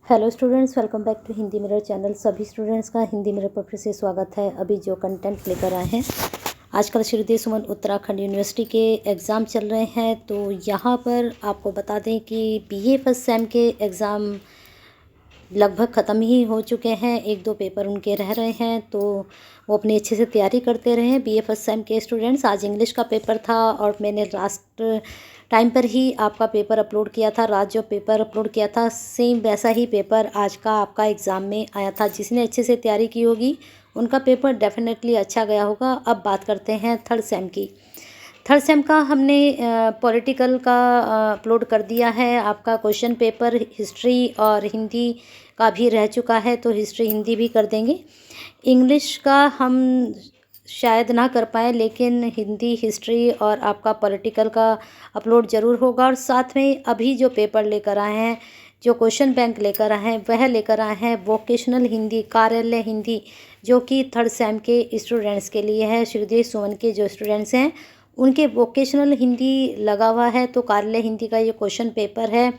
Hello students, welcome back to Hindi mirror channel. सभी students का Hindi mirror पर फिर से स्वागत है। अभी जो कंटेंट लेकर आए हैं, आजकल श्रीदेव सुमन उत्तराखंड यूनिवर्सिटी के एग्ज़ाम चल रहे हैं, तो यहाँ पर आपको बता दें कि बीए फर्स्ट सेम के एग्ज़ाम लगभग ख़त्म ही हो चुके हैं। एक दो पेपर उनके रह रहे हैं, तो वो अपनी अच्छे से तैयारी करते रहे हैं। बीए फर्स्ट सेम के स्टूडेंट्स, आज इंग्लिश का पेपर था और मैंने लास्ट टाइम पर ही आपका पेपर अपलोड किया था। रात जो पेपर अपलोड किया था, सेम वैसा ही पेपर आज का आपका एग्ज़ाम में आया था। जिसने अच्छे से तैयारी की होगी उनका पेपर डेफिनेटली अच्छा गया होगा। अब बात करते हैं थर्ड सेम की। थर्ड सेम का हमने पॉलिटिकल का अपलोड कर दिया है। आपका क्वेश्चन पेपर हिस्ट्री और हिंदी का भी रह चुका है, तो हिस्ट्री हिंदी भी कर देंगे। इंग्लिश का हम शायद ना कर पाए, लेकिन हिंदी, हिस्ट्री और आपका पॉलिटिकल का अपलोड ज़रूर होगा। और साथ में अभी जो पेपर लेकर आए हैं, जो क्वेश्चन बैंक लेकर आए हैं, वह लेकर आए हैं वोकेशनल हिंदी, कार्यालय हिंदी, जो कि थर्ड सेम के स्टूडेंट्स के लिए है। श्रीदेव सुमन के जो स्टूडेंट्स हैं उनके वोकेशनल हिंदी लगा हुआ है, तो कार्यालय हिंदी का ये क्वेश्चन पेपर है।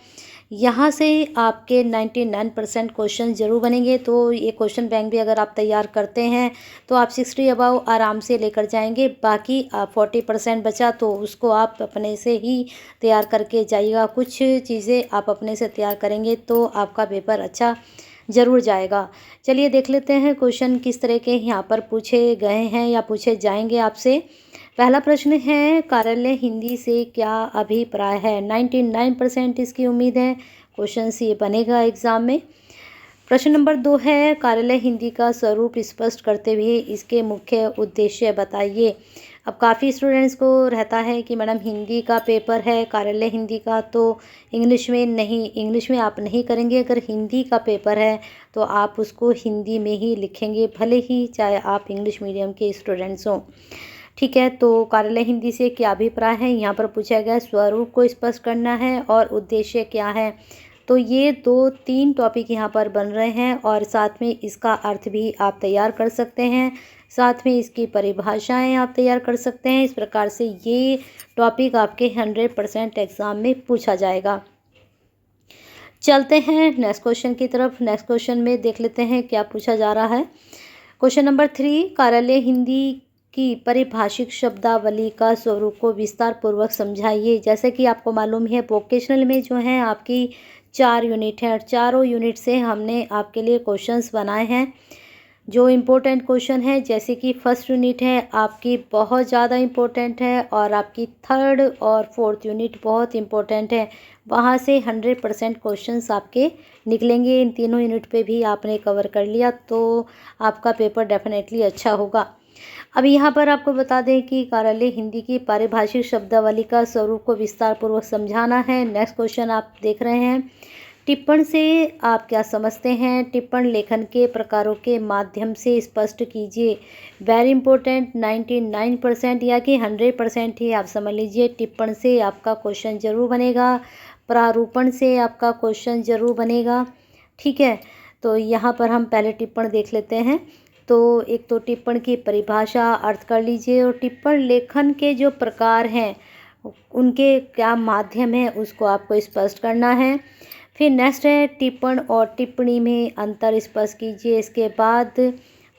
यहाँ से आपके 99% क्वेश्चन ज़रूर बनेंगे। तो ये क्वेश्चन बैंक भी अगर आप तैयार करते हैं तो आप 60 अबव आराम से लेकर जाएंगे। बाकी 40% बचा तो उसको आप अपने से ही तैयार करके जाइएगा। कुछ चीज़ें आप अपने से तैयार करेंगे तो आपका पेपर अच्छा ज़रूर जाएगा। चलिए देख लेते हैं क्वेश्चन किस तरह के यहाँ पर पूछे गए हैं या पूछे जाएंगे आपसे। पहला प्रश्न है, कार्यालय हिंदी से क्या अभिप्राय है। 99% इसकी उम्मीद है क्वेश्चन ये बनेगा एग्ज़ाम में। प्रश्न नंबर 2 है, कार्यालय हिंदी का स्वरूप स्पष्ट करते हुए इसके मुख्य उद्देश्य बताइए। अब काफ़ी स्टूडेंट्स को रहता है कि मैडम हिंदी का पेपर है, कार्यालय हिंदी का, तो इंग्लिश में नहीं, इंग्लिश में आप नहीं करेंगे। अगर हिंदी का पेपर है तो आप उसको हिंदी में ही लिखेंगे, भले ही चाहे आप इंग्लिश मीडियम के स्टूडेंट्स हों। ठीक है, तो कार्यालय हिंदी से क्या अभिप्राय है, यहाँ पर पूछा गया। स्वरूप को स्पष्ट करना है और उद्देश्य क्या है। तो ये 2-3 टॉपिक यहाँ पर बन रहे हैं और साथ में इसका अर्थ भी आप तैयार कर सकते हैं। साथ में इसकी परिभाषाएं आप तैयार कर सकते हैं। इस प्रकार से ये टॉपिक आपके 100% एग्ज़ाम में पूछा जाएगा। चलते हैं नेक्स्ट क्वेश्चन की तरफ। नेक्स्ट क्वेश्चन में देख लेते हैं क्या पूछा जा रहा है। क्वेश्चन नंबर 3, कार्यालय हिंदी की परिभाषिक शब्दावली का स्वरूप को विस्तार पूर्वक समझाइए। जैसे कि आपको मालूम है, वोकेशनल में जो है आपकी 4 यूनिट है और चारों यूनिट से हमने आपके लिए क्वेश्चंस बनाए हैं जो इम्पोर्टेंट क्वेश्चन है। जैसे कि फर्स्ट यूनिट है आपकी बहुत ज़्यादा इम्पोर्टेंट है और आपकी थर्ड और फोर्थ यूनिट बहुत इम्पोर्टेंट है। वहाँ से 100% क्वेश्चंस आपके निकलेंगे। इन तीनों यूनिट पे भी आपने कवर कर लिया तो आपका पेपर डेफिनेटली अच्छा होगा। अब यहाँ पर आपको बता दें कि कार्यालय हिंदी की पारिभाषिक शब्दावली का स्वरूप को विस्तार पूर्वक समझाना है। नेक्स्ट क्वेश्चन आप देख रहे हैं, टिप्पण से आप क्या समझते हैं। टिप्पण लेखन के प्रकारों के माध्यम से स्पष्ट कीजिए। वेरी इंपॉर्टेंट, 99% या कि 100% ही आप समझ लीजिए। टिप्पण से आपका क्वेश्चन जरूर बनेगा, प्रारूपण से आपका क्वेश्चन जरूर बनेगा। ठीक है, तो यहाँ पर हम पहले टिप्पण देख लेते हैं। तो एक तो टिप्पण की परिभाषा अर्थ कर लीजिए और टिप्पण लेखन के जो प्रकार हैं उनके क्या माध्यम है उसको आपको स्पष्ट करना है। फिर नेक्स्ट है, टिप्पण और टिप्पणी में अंतर स्पष्ट कीजिए। इसके बाद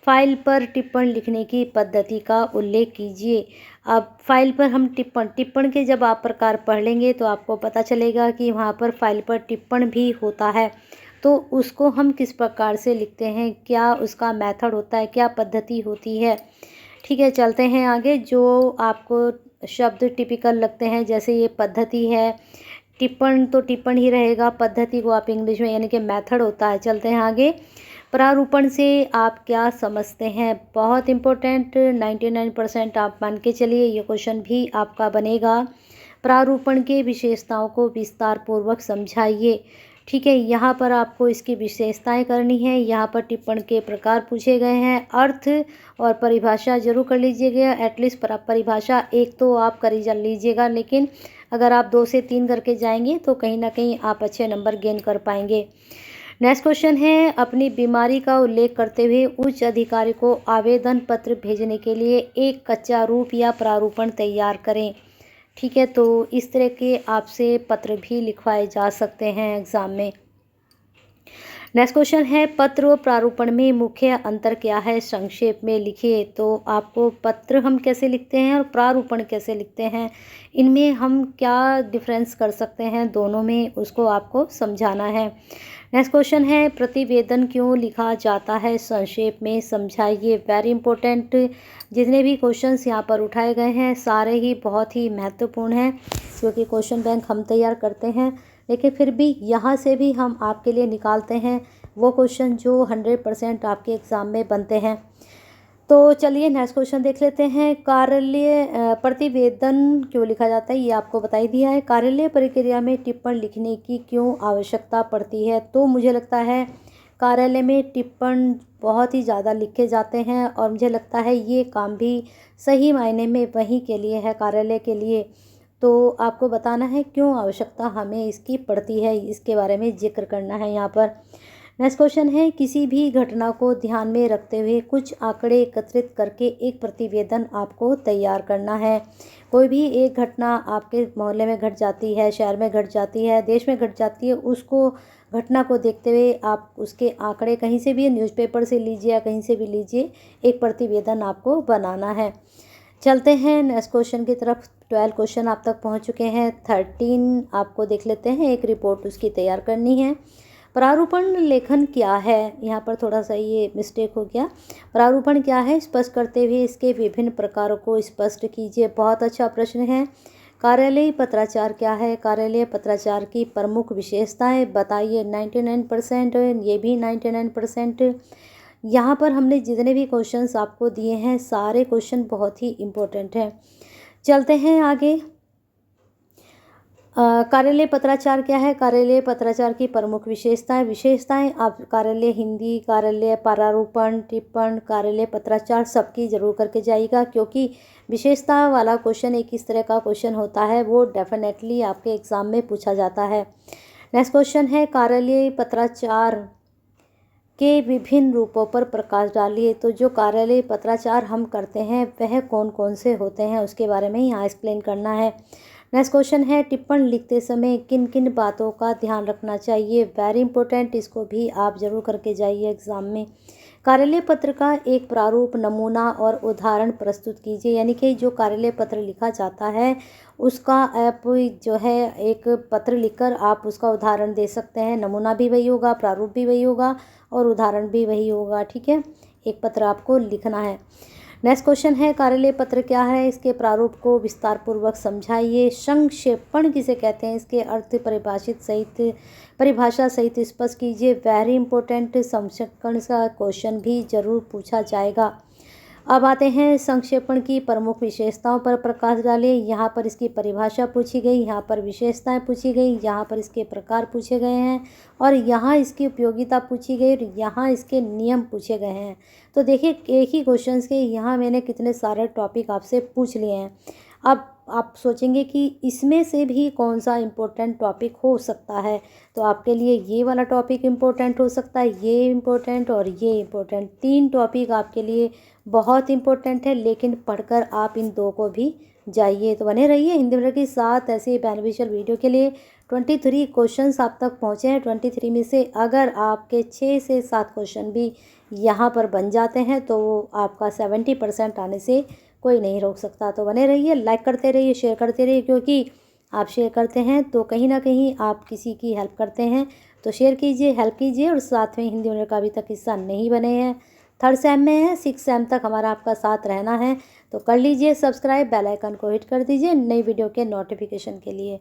फाइल पर टिप्पण लिखने की पद्धति का उल्लेख कीजिए। अब फाइल पर हम टिप्पण के जब आप प्रकार पढ़ लेंगे तो आपको पता चलेगा कि वहाँ पर फाइल पर टिप्पण भी होता है, तो उसको हम किस प्रकार से लिखते हैं, क्या उसका मेथड होता है, क्या पद्धति होती है। ठीक है, चलते हैं आगे। जो आपको शब्द टिपिकल लगते हैं, जैसे ये पद्धति है, टिप्पण तो टिप्पण ही रहेगा, पद्धति को आप इंग्लिश में यानी कि मेथड होता है। चलते हैं आगे। प्रारूपण से आप क्या समझते हैं, बहुत इम्पोर्टेंट, 99% आप मान के चलिए ये क्वेश्चन भी आपका बनेगा। प्रारूपण के विशेषताओं को विस्तार पूर्वक समझाइए। ठीक है, यहाँ पर आपको इसकी विशेषताएं करनी है। यहाँ पर टिप्पण के प्रकार पूछे गए हैं। अर्थ और परिभाषा जरूर कर लीजिएगा। एटलीस्ट परिभाषा एक तो आप कर ही लीजिएगा, लेकिन अगर आप 2 से 3 करके जाएंगे तो कहीं ना कहीं आप अच्छे नंबर गेन कर पाएंगे। नेक्स्ट क्वेश्चन है, अपनी बीमारी का उल्लेख करते हुए उच्च अधिकारी को आवेदन पत्र भेजने के लिए एक कच्चा रूप या प्रारूपण तैयार करें। ठीक है, तो इस तरह के आपसे पत्र भी लिखवाए जा सकते हैं एग्ज़ाम में। नेक्स्ट क्वेश्चन है पत्र व प्रारूपण में मुख्य अंतर क्या है, संक्षेप में लिखिए। तो आपको पत्र हम कैसे लिखते हैं और प्रारूपण कैसे लिखते हैं, इनमें हम क्या डिफरेंस कर सकते हैं दोनों में, उसको आपको समझाना है। नेक्स्ट क्वेश्चन है प्रतिवेदन क्यों लिखा जाता है, संक्षेप में समझाइए। वेरी इंपॉर्टेंट, जितने भी क्वेश्चंस यहाँ पर उठाए गए हैं सारे ही बहुत ही महत्वपूर्ण हैं, क्योंकि क्वेश्चन बैंक हम तैयार करते हैं, लेकिन फिर भी यहाँ से भी हम आपके लिए निकालते हैं वो क्वेश्चन जो 100% आपके एग्ज़ाम में बनते हैं। तो चलिए नेक्स्ट क्वेश्चन देख लेते हैं। कार्यालय प्रतिवेदन क्यों लिखा जाता है, ये आपको बता ही दिया है। कार्यालय प्रक्रिया में टिप्पण लिखने की क्यों आवश्यकता पड़ती है, तो मुझे लगता है कार्यालय में टिप्पण बहुत ही ज़्यादा लिखे जाते हैं और मुझे लगता है ये काम भी सही मायने में वहीं के लिए है, कार्यालय के लिए। तो आपको बताना है क्यों आवश्यकता हमें इसकी पड़ती है, इसके बारे में जिक्र करना है यहाँ पर। नेक्स्ट क्वेश्चन है किसी भी घटना को ध्यान में रखते हुए कुछ आंकड़े एकत्रित करके एक प्रतिवेदन आपको तैयार करना है। कोई भी एक घटना आपके मोहल्ले में घट जाती है, शहर में घट जाती है, देश में घट जाती है, उसको घटना को देखते हुए आप उसके आंकड़े कहीं से भी, न्यूज़पेपर से लीजिए या कहीं से भी लीजिए, एक प्रतिवेदन आपको बनाना है। चलते हैं नेक्स्ट क्वेश्चन की तरफ। 12 क्वेश्चन आप तक पहुंच चुके हैं, 13 आपको देख लेते हैं, एक रिपोर्ट उसकी तैयार करनी है। प्रारूपण लेखन क्या है, यहाँ पर थोड़ा सा ये मिस्टेक हो गया। प्रारूपण क्या है, स्पष्ट करते हुए इसके विभिन्न प्रकारों को स्पष्ट कीजिए। बहुत अच्छा प्रश्न है। कार्यालयीय पत्राचार क्या है, कार्यालय पत्राचार की प्रमुख विशेषताएं बताइए। 99%, ये भी 99%। यहाँ पर हमने जितने भी क्वेश्चंस आपको दिए हैं सारे क्वेश्चन बहुत ही इम्पोर्टेंट हैं। चलते हैं आगे। कार्यालय पत्राचार क्या है, कार्यालय पत्राचार की प्रमुख विशेषताएं आप कार्यालय हिंदी, कार्यालय प्रारूपण, टिप्पण, कार्यालय पत्राचार सबकी जरूर करके जाइएगा, क्योंकि विशेषता वाला क्वेश्चन एक इस तरह का क्वेश्चन होता है, वो डेफिनेटली आपके एग्ज़ाम में पूछा जाता है। नेक्स्ट क्वेश्चन है कार्यालय पत्राचार के विभिन्न रूपों पर प्रकाश डालिए। तो जो कार्यालय पत्राचार हम करते हैं वह कौन कौन से होते हैं, उसके बारे में यहाँ एक्सप्लेन करना है। नेक्स्ट क्वेश्चन है टिप्पण लिखते समय किन किन बातों का ध्यान रखना चाहिए। वेरी इंपॉर्टेंट, इसको भी आप जरूर करके जाइए एग्ज़ाम में। कार्यालय पत्र का एक प्रारूप, नमूना और उदाहरण प्रस्तुत कीजिए। यानी कि जो कार्यालय पत्र लिखा जाता है उसका आप जो है एक पत्र लिखकर आप उसका उदाहरण दे सकते हैं। नमूना भी वही होगा, प्रारूप भी वही होगा और उदाहरण भी वही होगा। ठीक है, एक पत्र आपको लिखना है। नेक्स्ट क्वेश्चन है कार्यालय पत्र क्या है, इसके प्रारूप को विस्तार पूर्वक समझाइए। संक्षेपण किसे कहते हैं, इसके अर्थ परिभाषा सहित स्पष्ट कीजिए। वेरी इंपॉर्टेंट, संक्षेपण का क्वेश्चन भी जरूर पूछा जाएगा। अब आते हैं संक्षेपण की प्रमुख विशेषताओं पर प्रकाश डालें। यहाँ पर इसकी परिभाषा पूछी गई, यहाँ पर विशेषताएं पूछी गई, यहाँ पर इसके प्रकार पूछे गए हैं और यहाँ इसकी उपयोगिता पूछी गई और यहाँ इसके नियम पूछे गए हैं। तो देखिए एक ही क्वेश्चन के यहाँ मैंने कितने सारे टॉपिक आपसे पूछ लिए हैं। अब आप सोचेंगे कि इसमें से भी कौन सा इम्पोर्टेंट टॉपिक हो सकता है, तो आपके लिए ये वाला टॉपिक इम्पोर्टेंट हो सकता है, ये इम्पोर्टेंट और ये इम्पोर्टेंट। 3 टॉपिक आपके लिए बहुत इम्पोर्टेंट है, लेकिन पढ़कर आप इन 2 को भी जाइए। तो बने रहिए हिंदी मीडियम के साथ ऐसे बेनिफिशियल वीडियो के लिए। 23 क्वेश्चंस आप तक पहुँचे हैं। 23 में से अगर आपके 6 से 7 क्वेश्चन भी यहाँ पर बन जाते हैं तो आपका 70% आने से कोई नहीं रोक सकता। तो बने रहिए, लाइक करते रहिए, शेयर करते रहिए, क्योंकि आप शेयर करते हैं तो कहीं ना कहीं आप किसी की हेल्प करते हैं। तो शेयर कीजिए, हेल्प कीजिए और साथ में हिंदी मीडियम का अभी तक हिस्सा नहीं बने हैं, 3rd सेम में है, 6th सेम तक हमारा आपका साथ रहना है, तो कर लीजिए सब्सक्राइब, बेल आइकन को हिट कर दीजिए नई वीडियो के नोटिफिकेशन के लिए।